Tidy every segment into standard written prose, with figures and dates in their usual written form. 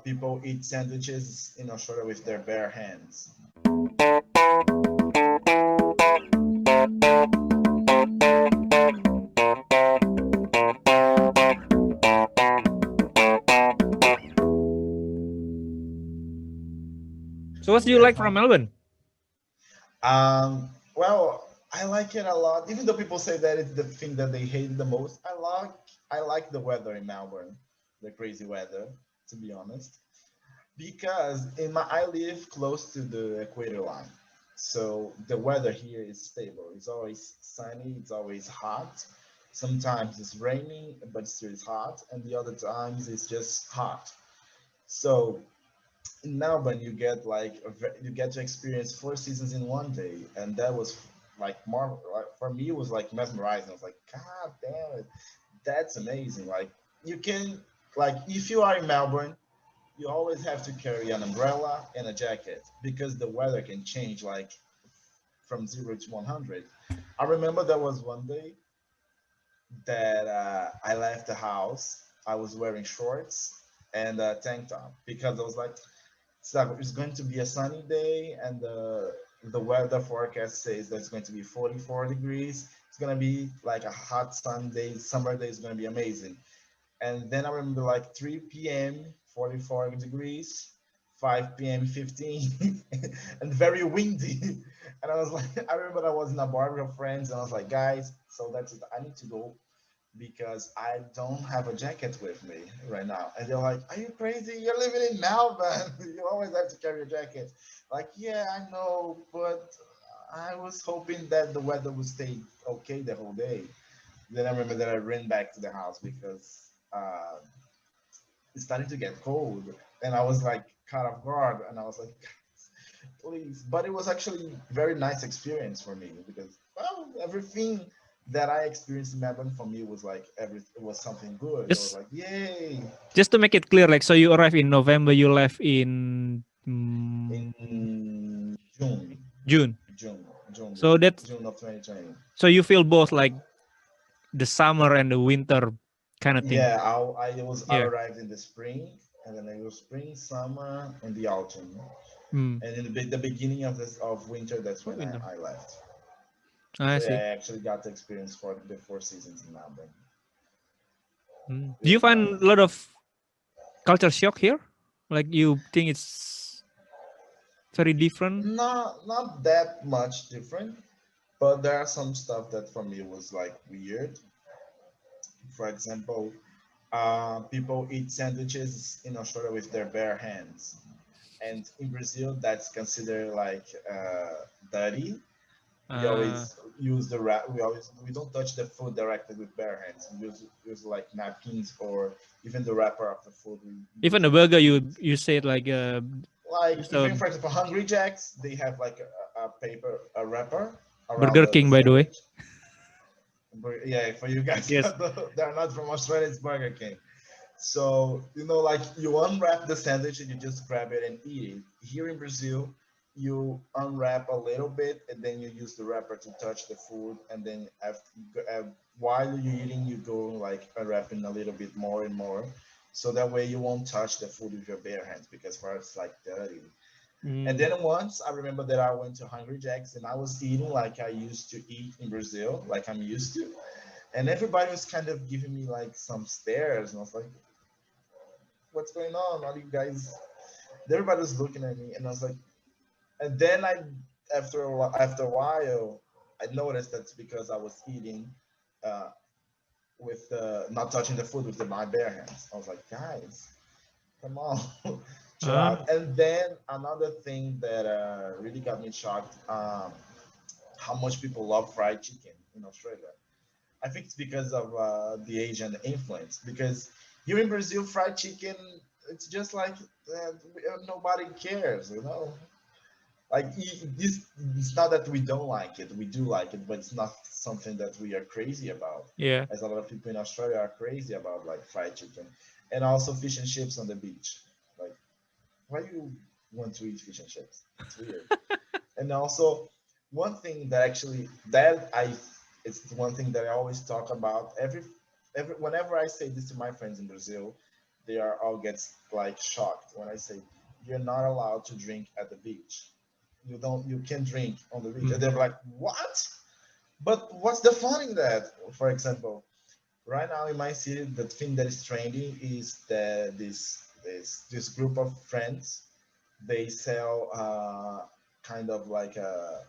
People eat sandwiches in Australia with their bare hands. So what do you Yes, like from Melbourne? well, I like it a lot. Even though people say that it's the thing that they hate the most, I like the weather in Melbourne, the crazy weather, to be honest. Because I live close to the equator line, so the weather here is stable. It's always sunny. It's always hot. Sometimes it's raining, but still it's hot, and the other times it's just hot. So in Melbourne, you get you get to experience 4 seasons in one day, and that was like more like, for me. It was like mesmerizing. I was like, God damn it, that's amazing. Like you can like if you are in Melbourne, you always have to carry an umbrella and a jacket because the weather can change like from 0 to 100. I remember there was one day that I left the house. I was wearing shorts and a tank top because I was like, it's going to be a sunny day, and the weather forecast says that it's going to be 44 degrees. It's going to be like a hot sun day. Summer day is going to be amazing. And then I remember like 3 p.m., 44 degrees, 5 p.m., 15, and very windy. And I was like, I remember I was in a bar with friends, and I was like, guys, so that's it. I need to go because I don't have a jacket with me right now. And they're like, are you crazy? You're living in Melbourne. You always have to carry a jacket. Like, yeah, I know, but I was hoping that the weather would stay okay the whole day. Then I remember that I ran back to the house because it's starting to get cold. And I was like caught off guard. And I was like, please. But it was actually very nice experience for me because, well, everything that I experienced in Melbourne for me was like it was something good. I was Just like, yay. just to make it clear, like so you arrive in November, you left in In June. June, June, So that's June of 2020. so you feel both like the summer and the winter kind of thing. Yeah, I Yeah. arrived in the spring, and then it was spring, summer, and the autumn. Mm. And in the beginning of this of winter, that's when Winter. I left. I So yeah, see. I actually got to experience for the 4 seasons in Melbourne. Mm. It Do you was find a nice. lot of culture shock here? Like you think it's very different? Not that much different, but there are some stuff that for me was like weird. For example, people eat sandwiches in Australia with their bare hands, and in Brazil that's considered like dirty. We Uh, always use the wrap. We don't touch the food directly with bare hands. We use like napkins or even the wrapper of the food. We even use the it burger, to you said like like just a even for example Hungry Jacks. They have like a wrapper around Burger the King, by the way. sandwich. But yeah, for you guys Yes. that are not from Australia, it's Burger King. So, like you unwrap the sandwich and you just grab it and eat it. Here in Brazil, you unwrap a little bit and then you use the wrapper to touch the food. And then while you're eating, you go like unwrapping a little bit more and more. So that way you won't touch the food with your bare hands because for us it's like dirty. And Mm. then once I remember that I went to Hungry Jack's and I was eating like I used to eat in Brazil, like I'm used to. And everybody was kind of giving me like some stares. And I was like, what's going on? Are you guys? Everybody was looking at me, and I was like, and then after a while, I noticed that's because I was eating uh, with not touching the food with my bare hands. I was like, guys, come on, chill Ah. out. And then another thing that really got me shocked, how much people love fried chicken in Australia. I think it's because of the Asian influence. Because here in Brazil, fried chicken, it's just like nobody cares, you know. Like it's not that we don't like it; we do like it, but it's not something that we are crazy about. Yeah. As a lot of people in Australia are crazy about like fried chicken, and also fish and chips on the beach. Like, why do you want to eat fish and chips? It's weird. And also, one thing that actually that I it's one thing that I always talk about whenever I say this to my friends in Brazil, they are all gets like shocked when I say you're not allowed to drink at the beach. You can drink on the beach, and Mm. they're like, what? But what's the fun in that? For example, right now in my city, the thing that is trending is that this group of friends, they sell kind of like a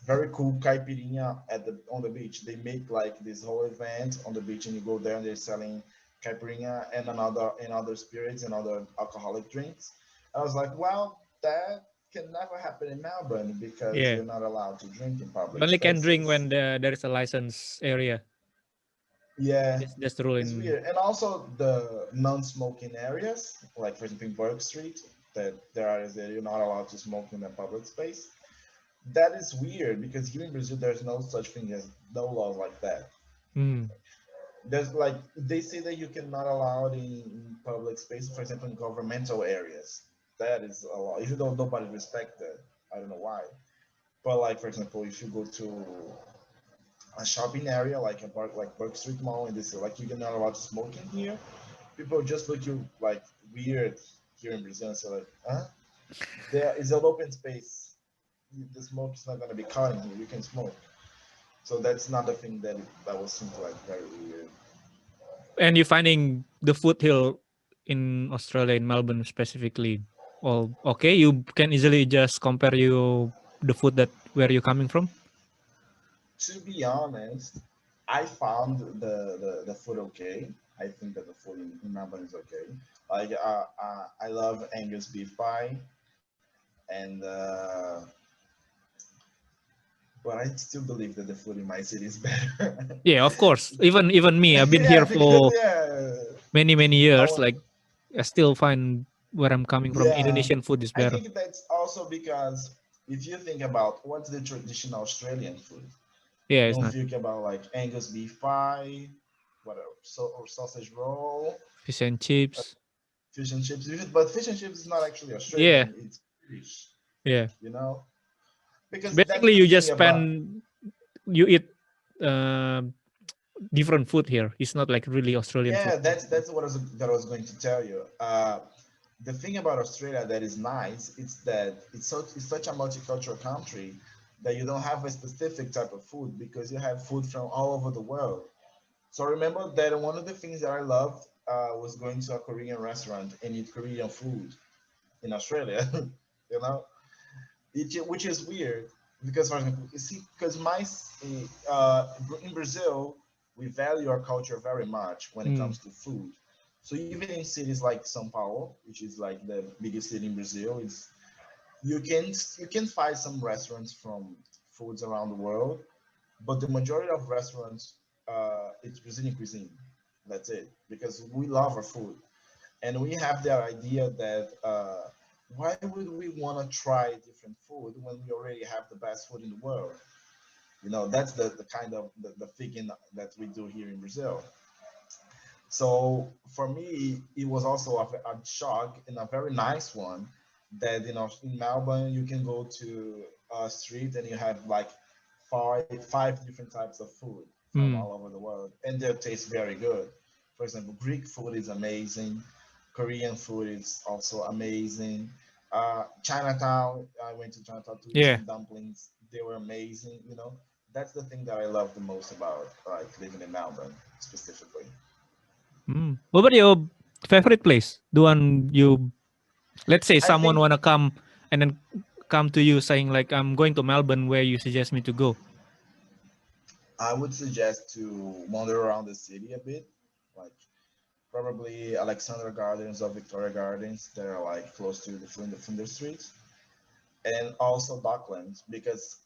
very cool caipirinha at the on the beach. They make like this whole event on the beach, and you go there and they're selling caipirinha and other spirits and other alcoholic drinks. I was like, well, that can never happen in Melbourne because Yeah, you're not allowed to drink in you public only can drink spaces. when there is a license area. Yeah, That's the rule it's in. weird. And also the non-smoking areas, like for example in Burke Street, that there are areas that you're not allowed to smoke in a public space. That is weird because here in Brazil there's no such thing as no laws like that. Mm. There's like they say that you cannot allow it in public space, for example in governmental areas. That is a law. Even though nobody respects that. I don't know why. But like for example, if you go to a shopping area like a park like Burke Street Mall and they say like you're not allowed to smoke in here, people just look you like weird here in Brazil and say like, huh? There is an open space. The smoke is not gonna be caught in here. You can smoke. So that's another thing that was seemed like very weird. And you're finding the foothill in Australia, in Melbourne specifically, all okay. You can easily just compare the food that where you're coming from. To be honest, I found the food okay. I think that the food in Melbourne is okay. Like I love Angus beef pie, and but I still believe that the food in my city is better. Yeah, of course. Even me, I've been Yeah, here because for yeah, many I years. want, Like I still find where I'm coming from, yeah. Indonesian food is I better. think that's also because if you think about what's the traditional Australian food, Yeah, it's don't not think about like Angus beef pie, what else, or sausage roll, fish and chips. fish and chips. But fish and chips is not actually Yeah, Australian; it's British. yeah. You know, because that's Basically, the you just thing about spend you eat uh, different food here. It's not like really Australian food. yeah. That's what I was going to tell you. The thing about Australia that is nice is that it's such a multicultural country that you don't have a specific type of food because you have food from all over the world. So remember that one of the things that I loved was going to a Korean restaurant and eat Korean food in Australia. You know, which is weird because for example, you see, because in Brazil we value our culture very much when it Mm. comes to food. So even in cities like São Paulo, which is like the biggest city in Brazil, is you can find some restaurants from foods around the world, but the majority of restaurants it's Brazilian cuisine. That's it because we love our food and we have the idea that why would we want to try different food when we already have the best food in the world? You know, that's the kind of the thinking that we do here in Brazil. So for me, it was also a shock and a very nice one that you know in Melbourne you can go to a street and you have like five different types of food from Mm. all over the world, and they taste very good. For example, Greek food is amazing. Korean food is also amazing. Chinatown, I went to Chinatown to eat Yeah. some dumplings. They were amazing. You know, that's the thing that I love the most about like living in Melbourne specifically. Mm. What about your favorite place? The one you, let's say I someone think wanna come and then come to you saying like I'm going to Melbourne, where you suggest me to go. I would suggest to wander around the city a bit, like probably Alexandra Gardens or Victoria Gardens. They're like close to the Flinders Street, and also Docklands because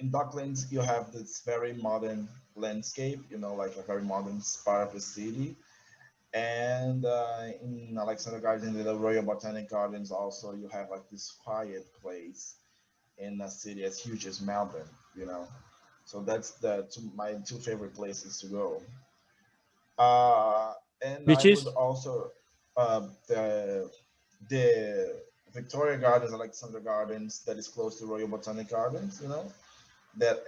in Docklands you have this very modern landscape. You know, like a very modern part of the city. And in Alexandra Gardens, in the Royal Botanic Gardens, also you have like this quiet place in a city as huge as Melbourne. You know, so that's my two favorite places to go. Uh, and I Which would is also the Victoria Gardens, Alexandra Gardens, that is close to Royal Botanic Gardens. You know that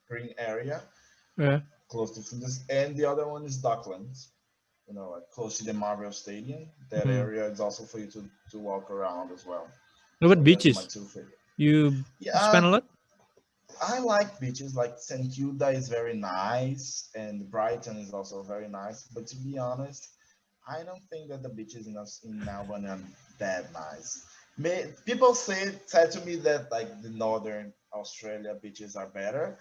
green area yeah. close to Flinders, and the other one is Docklands. like close to the Marvel Stadium. That Mm. area is also for you to walk around as well. What So about that's my beaches? two favorite. You spend Yeah, a lot? I like beaches. Like St Kilda is very nice, and Brighton is also very nice. But to be honest, I don't think that the beaches in Melbourne are that nice. People said to me that like the northern Australia beaches are better,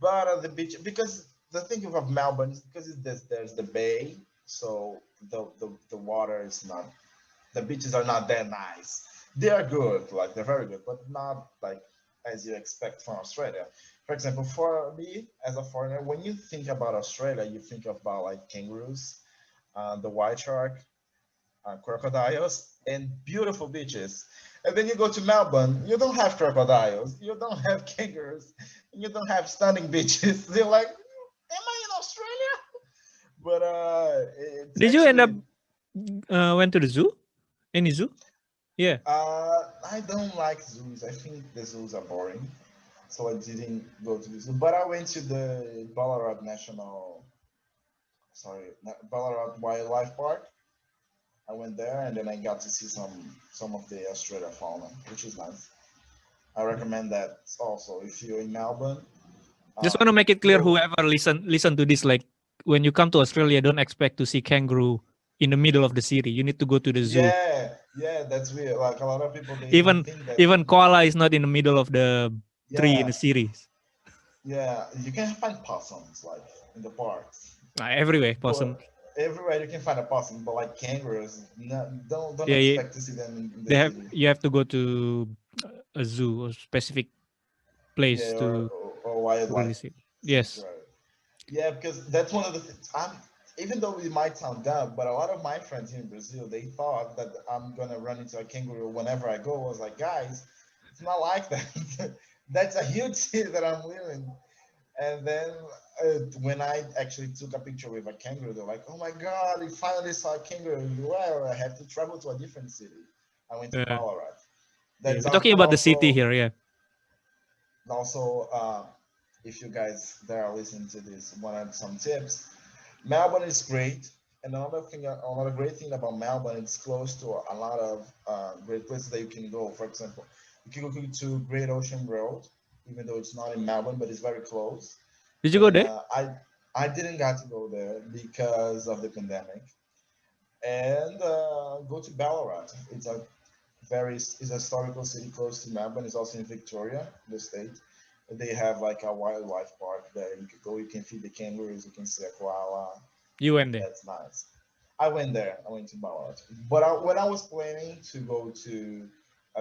but the beach because the thing of Melbourne is because there's the bay, so the water is not the beaches are not that nice. They are good, like they're very good, but not like as you expect from Australia. For example, for me as a foreigner, when you think about Australia, you think about like kangaroos, the white shark, crocodiles, and beautiful beaches. And then you go to Melbourne, you don't have crocodiles, you don't have kangaroos, you don't have stunning beaches. They're like, am I in Australia? But it's Did you end up actually went to the zoo? Any zoo? Yeah. I don't like zoos. I think the zoos are boring, so I didn't go to the zoo. But I went to the Ballarat Wildlife Park. I went there and then I got to see some of the Australia fauna, which is nice. I recommend that also if you're in Melbourne. Just want to make it clear, Go. whoever listen to this, like when you come to Australia, don't expect to see kangaroo in the middle of the city. You need to go to the zoo. Yeah, yeah, that's weird. Like a lot of people, they Even think that. even koala is not in the middle of the tree in Yeah, the series. yeah, you can find possums like in the parks. Everywhere But possum. everywhere you can find a possum, but like kangaroos, no, don't Yeah, expect to see them in the they have. city. You have to go to a zoo or specific place Yeah, or to really wildlife see it. Yes. sanctuary. Yeah, because that's one of the things. Even though it might sound dumb, but a lot of my friends here in Brazil, they thought that I'm gonna run into a kangaroo whenever I go. I was like, guys, it's not like that. That's a huge city that I'm living. And then when I actually took a picture with a kangaroo, they're like, "Oh my God, we finally saw a kangaroo!" Well, I have to travel to a different city. I went to Uh, Ballarat. yeah. That's We're talking about the city also here. Yeah. also if you guys that are listening to this want some tips. Melbourne is great, and another great thing about Melbourne, it's close to a lot of great places that you can go. For example, you can go to Great Ocean Road, even though it's not in Melbourne, but it's very close. Did you go And there? I didn't get to go there because of the pandemic. And go to Ballarat. It's a historical city close to Melbourne. It's also in Victoria, the state. They have like a wildlife park there. You could go. You can feed the kangaroos. You can see a koala. You went there. That's nice. I went there. I went to Ballarat. But when I was planning to go to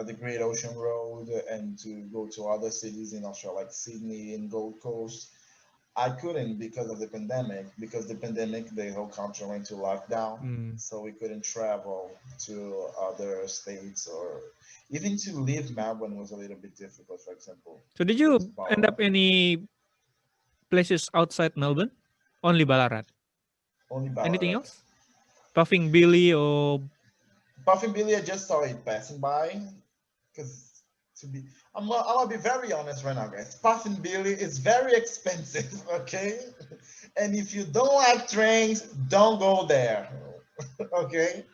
the Great Ocean Road and to go to other cities in Australia, like Sydney and Gold Coast, I couldn't because of the pandemic. Because the pandemic, the whole country went to lockdown, Mm. so we couldn't travel to other states or even to leave Melbourne was a little bit difficult. For example, So did to go to you end up Ballarat, any places outside Melbourne? Only Ballarat. only Anything Ballarat. else? Puffing Billy or Puffin Billy, I just saw it passing by because to be, I'm gonna be very honest right now, guys. Puffin Billy is very expensive, okay? And if you don't like trains, don't go there, okay?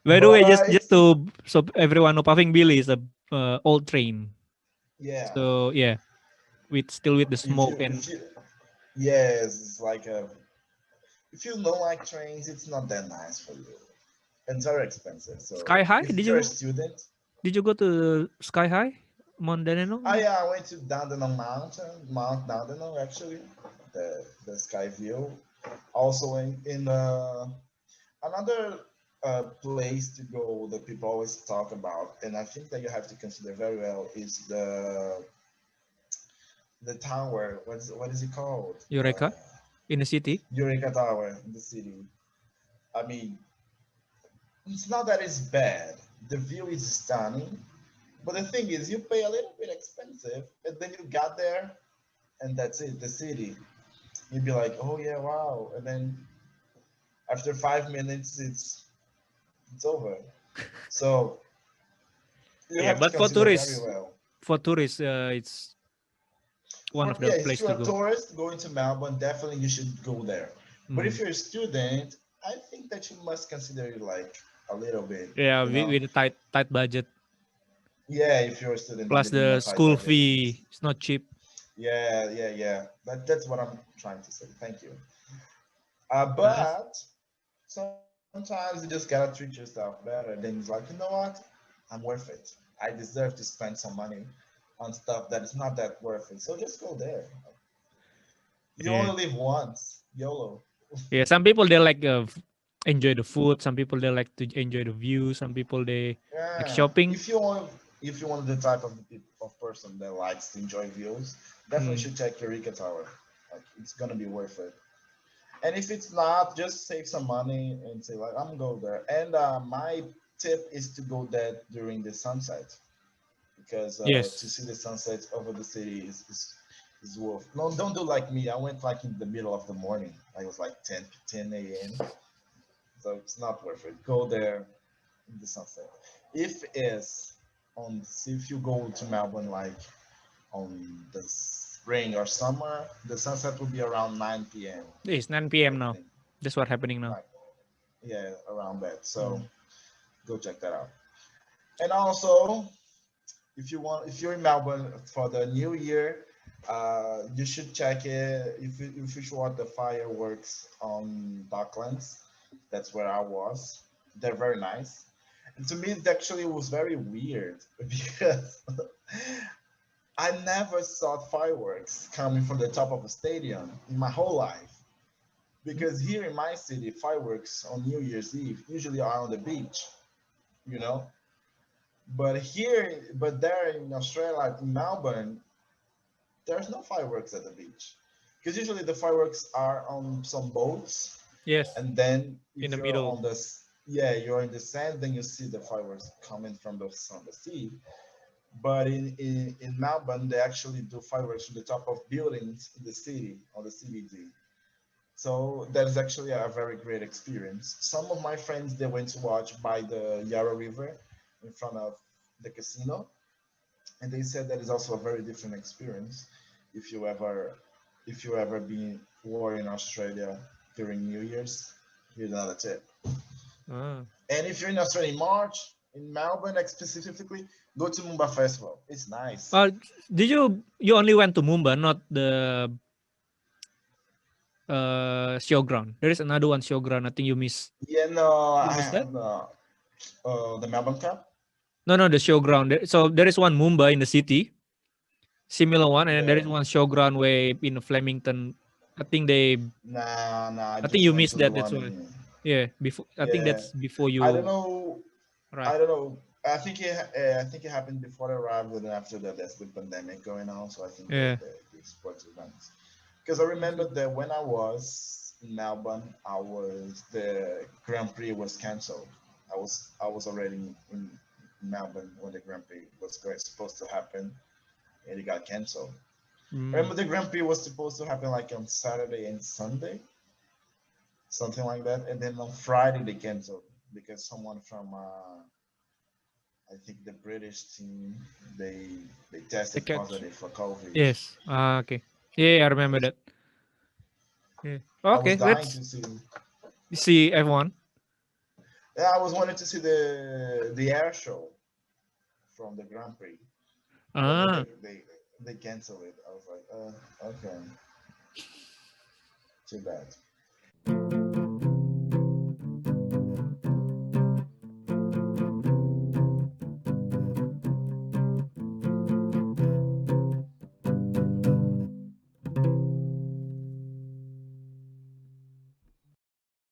by the way, But just it's to so everyone know, Puffing Billy is a old train. yeah. So yeah, with still with the If smoke you and if you yes, it's like if you don't like trains, it's not that nice for you. And it's very expensive. So Sky High. if Did you're a you student, did you go to Sky High, Mount Dandenong? I went to Dandenong Mountain, Mount Dandenong actually, the sky view. Also in another place to go that people always talk about, and I think that you have to consider very well is the tower. What is it called? Eureka in the city. Eureka Tower in the city. I mean, it's not that it's bad. The view is stunning, but the thing is, you pay a little bit expensive, and then you got there, and that's it. The city. You'd be like, oh yeah, wow, and then after 5 minutes, it's over. So you Yeah, have to but consider very well. for tourists, it's one For of the yeah, if place you're to a go. tourist going to Melbourne, definitely you should go there. But if Mm. you're a student, I think that you must consider it like a little bit, Yeah, you know. with a tight budget Yeah, if you're a student plus within the a tight school budget. fee, it's not cheap. Yeah, yeah, yeah. That's what I'm trying to say. Thank you. Nice. But sometimes you just gotta treat yourself better. Then it's like, you know what? I'm worth it. I deserve to spend some money on stuff that is not that worth it. So just go there. You Yeah. only live once. YOLO. Yeah, some people they like enjoy the food. Some people they like to enjoy the view. Some people they like Yeah. shopping. If you want the type of of person that likes to enjoy views, definitely Mm. should check Eureka Tower. Like it's gonna be worth it. And if it's not, just save some money and say like I'm go there. And my tip is to go there during the sunset because to Yes. see the sunset over the city is worth. No, don't do like me. I went like in the middle of the morning. I was like 10 a.m. So it's not worth it. Go there in the sunset. If is on if you go to Melbourne like on the spring or summer, the sunset will be around 9 p.m. It's 9 p.m. I now. think. That's what happening now. Like yeah, around that. So Mm. go check that out. And also, if you're in Melbourne for the New Year, you should check it. If you want the fireworks on Docklands, that's where I was. They're very nice. And to me, it actually was very weird because I never saw fireworks coming from the top of a stadium in my whole life. Because here in my city, fireworks on New Year's Eve usually are on the beach, you know. But there in Australia, like in Melbourne, there's no fireworks at the beach. Because usually the fireworks are on some boats, Yes, and then in if the you're middle. on yeah, you're in the sand, then you see the fireworks coming from the sea. But in Melbourne, they actually do fireworks from the top of buildings in the city, on the CBD. So that is actually a very great experience. Some of my friends they went to watch by the Yarra River in front of the casino, and they said that is also a very different experience if you ever been or in Australia during New Year's. Here's another tip. Ah. And if you're in Australia in March, in Melbourne specifically, go to Mumba Festival. It's nice. Uh, did you only went to Mumbai, not the showground? There is another one showground. I think you miss. Yeah, no, You missed that? no. The Melbourne Cup. No, the showground. So there is one Mumbai in the city, similar one, and there Yeah. is one showground way in Flemington. I think they. Nah, nah. I I think just you went missed to the that. That's one why. in. Yeah, before. I think Yeah. that's before I don't you. know. Right. I don't know. I think it happened before I arrived, and after that, there's the pandemic going on. So I think Yeah. the sports events. Because I remember that when I was in Melbourne, the Grand Prix was cancelled. I was already in Melbourne when the Grand Prix was supposed to happen, and it got cancelled. Mm. Remember the Grand Prix was supposed to happen like on Saturday and Sunday, something like that, and then on Friday they canceled because someone from I think the British team they they The tested catch. positive for COVID. Yes. Ah, okay. Yeah, I remember that. Yeah. I was Okay, dying let's to see. see F1. Yeah, I was wanting to see the air show from the Grand Prix, but then Ah, they canceled it. I was like, okay, too bad.